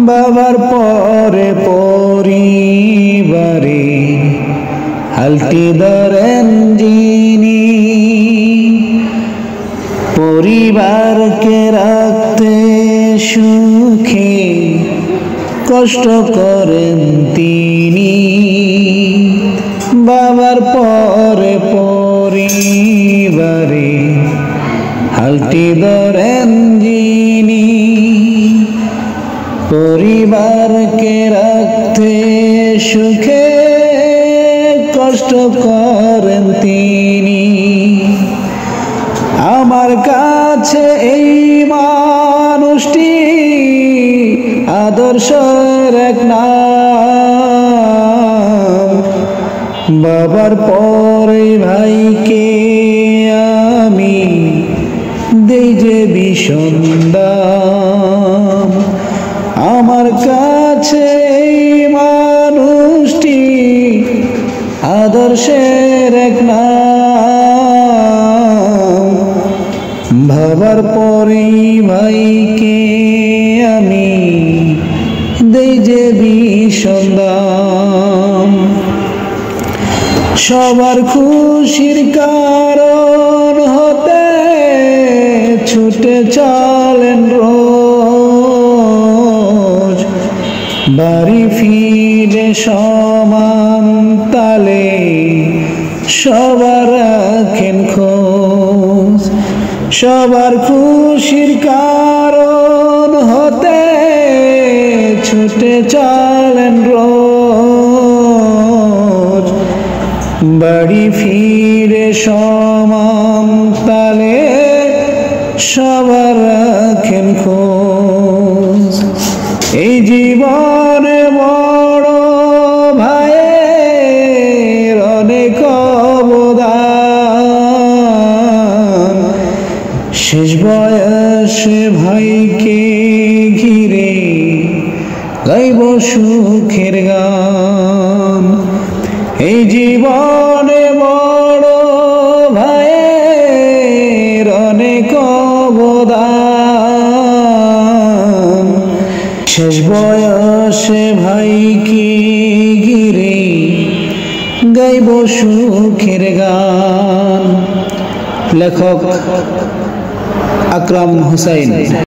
বাবার পরে পরিবারে হালটি ধরেন যিনি, পরিবারকে রাখতে সুখে কষ্ট করেন তিনি। বাবার পরে পরিবারে হালটি ধরেন যিনি, পরিবারকে রাখতে সুখে কষ্ট করেন তিনি। আমার কাছে এই মানুষটি আদর্শের এক নাম। বাবার পরে ভাইকে আমি দেই যে ভীষণ দাম। আমার কাছে এই মানুষটি আদর্শের এক নাম। বাবার পরে ভাইকে আমি দেই যে ভীষণ দাম। সবার খুশির কারণ হতে ছুটে চলেন রোজ, বাড়ি ফিরে সমান তালে সবার রাখেন খোঁজ। সবার খুশির কারণ হতে ছুটে চলেন রোজ, বাড়ি ফিরে সমান তালে সবার রাখেন খোঁজ। এই জীবনে বড় ভাইয়ের অনেক অবদান। শেষ বয়সে ভাইকে ঘিরে গাইব সুখের গান। এই জীবনে বড় ভাইয়ের অনেক অবদান। শেষ বয়সে ভাইকে ঘিরে গাইব সুখের গান। লেখক আকরাম হোসাইন।